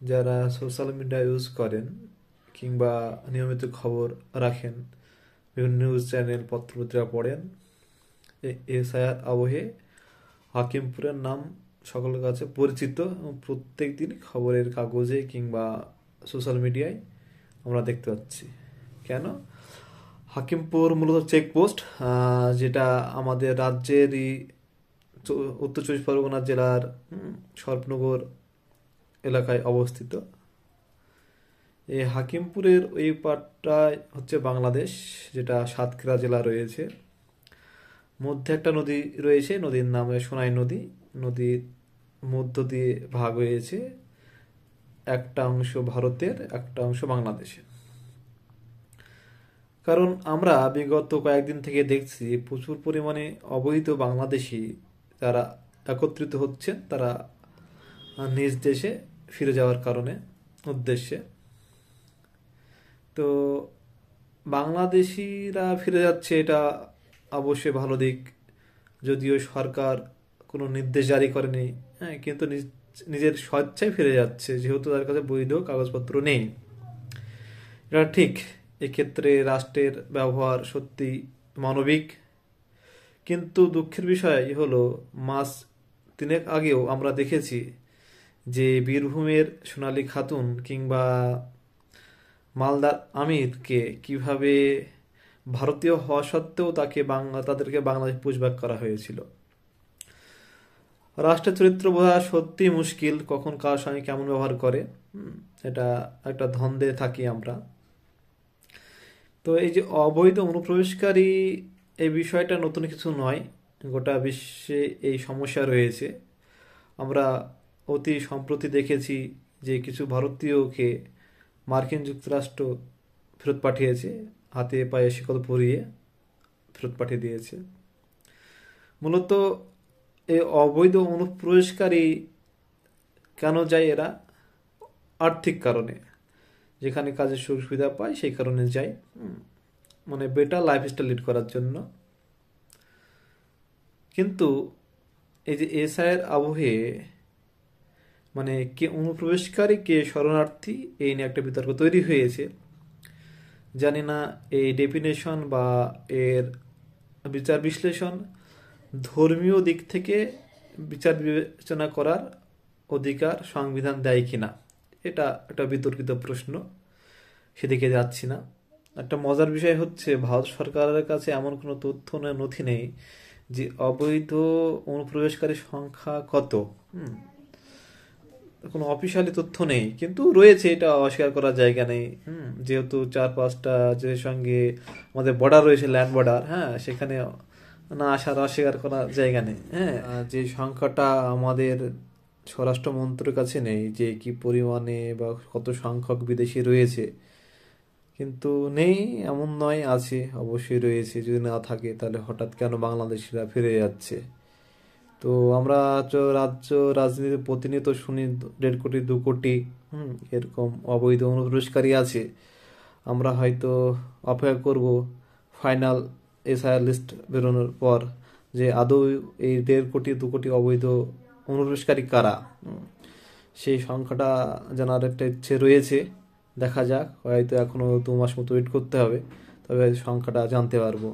যারা social media use করেন কিংবা নিয়মিত খবর রাখেন, বিভিন্ন নিউজ চ্যানেল পত্রপত্রিকা পড়েন, এসআইআর আবহে হাকিমপুরের নাম সকলের কাছে পরিচিত এবং প্রত্যেক দিন খবরের কাগজে কিংবা সোশ্যাল মিডিয়ায় আমরা দেখতে পাচ্ছি। কেন? হাকিমপুর মূলত চেকপোস্ট, যেটা আমাদের রাজ্যেরই উত্তর চব্বিশ পরগনা জেলার সর্বনগর এলাকায় অবস্থিত। এই হাকিমপুরের ওই পাটটায় হচ্ছে বাংলাদেশ, যেটা সাতক্ষীরা জেলা রয়েছে। মধ্যে একটা নদী রয়েছে, নদীর নাম সোনাই নদী। নদীর মধ্য দিয়ে ভাগ হয়েছে, একটা অংশ ভারতের, একটা অংশ বাংলাদেশের। কারণ আমরা বিগত কয়েকদিন থেকে দেখছি প্রচুর পরিমাণে অবৈধ বাংলাদেশি তারা একত্রিত হচ্ছেন, তারা নিজ দেশে ফিরে যাওয়ার কারণে উদ্দেশ্যে। তো বাংলাদেশিরা ফিরে যাচ্ছে, এটা অবশ্যই ভালো দিক, যদিও সরকার কোনো নির্দেশ জারি করেনি। হ্যাঁ, কিন্তু নিজের স্বেচ্ছায় ফিরে যাচ্ছে, যেহেতু তার কাছে বৈধ কাগজপত্র নেই। এটা ঠিক। এক্ষেত্রে রাষ্ট্রের ব্যবহার সত্যি মানবিক, কিন্তু দুঃখের বিষয় হলো মাস তিনেক আগেও আমরা দেখেছি যে বীরভূমের সোনালী খাতুন কিংবা মালদার আমিরকে কিভাবে ভারতীয় হওয়া সত্ত্বেও তাদেরকে বাংলাদেশ পুশব্যাক করা হয়েছিল। রাষ্ট্রের চরিত্র বোঝা সত্যি মুশকিল, কখন কার সঙ্গে কেমন ব্যবহার করে। এটা একটা দ্বন্দ্বে থাকি আমরা। তো এই যে অবৈধ অনুপ্রবেশকারী, এই বিষয়টা নতুন কিছু নয়, গোটা বিশ্বে এই সমস্যা রয়েছে। আমরা অতি সম্প্রতি দেখেছি যে কিছু ভারতীয়কে মার্কিন যুক্তরাষ্ট্র ফেরত পাঠিয়েছে, হাতে পায়ে শিকল পরিয়ে ফেরত পাঠিয়ে দিয়েছে। মূলত এই অবৈধ অনুপ্রবেশকারী কেন যায়? এরা আর্থিক কারণে, যেখানে কাজের সুযোগ সুবিধা পায় সেই কারণে যায়, মানে বেটার লাইফস্টাইল লিড করার জন্য। কিন্তু এই যে এসআইয়ের আবহে মানে কে অনুপ্রবেশকারী কে শরণার্থী, এই নিয়ে একটা বিতর্ক তৈরি হয়েছে। জানি না এই ডেফিনেশন বা এর বিচার বিশ্লেষণ ধর্মীয় দিক থেকে বিচার বিবেচনা করার অধিকার সংবিধান দেয় কিনা, এটা একটা বিতর্কিত প্রশ্ন, সেদিকে যাচ্ছি না। একটা মজার বিষয় হচ্ছে ভারত সরকারের কাছে এমন কোনো তথ্য নথি নেই যে অবৈধ অনুপ্রবেশকারীর সংখ্যা কত। কোনো অফিসিয়ালি তথ্য নেই, কিন্তু রয়েছে, এটা অস্বীকার করার জায়গা নেই। যেহেতু 4-5টা যে সঙ্গে আমাদের বর্ডার রয়েছে, ল্যান্ড বর্ডার, হ্যাঁ, সেখানে না আসার অস্বীকার করার জায়গা নেই। হ্যাঁ, যে সংখ্যাটা আমাদের স্বরাষ্ট্র মন্ত্রীর কাছে নেই যে কি পরিমাণে বা কত সংখ্যক বিদেশি রয়েছে, কিন্তু নেই এমন নয়, আছে, অবশ্যই রয়েছে। যদি না থাকে তাহলে হঠাৎ কেন বাংলাদেশিরা ফিরে যাচ্ছে? তো আমরা রাজ্য রাজনীতির প্রতিনিয়ত শুনি 1.5 কোটি 2 কোটি এরকম অবৈধ অনুপ্রবেশকারী আছে। আমরা হয়তো অপেক্ষা করব ফাইনাল এসআইআর লিস্ট বেরোনোর পর যে আদৌ এই 1.5 কোটি 2 কোটি অবৈধ অনুপ্রবেশকারী কারা। সেই সংখ্যাটা জানার একটা ইচ্ছে রয়েছে। দেখা যাক, হয়তো এখনো 2 মাস মতো ওয়েট করতে হবে, তবে সংখ্যাটা জানতে পারবো।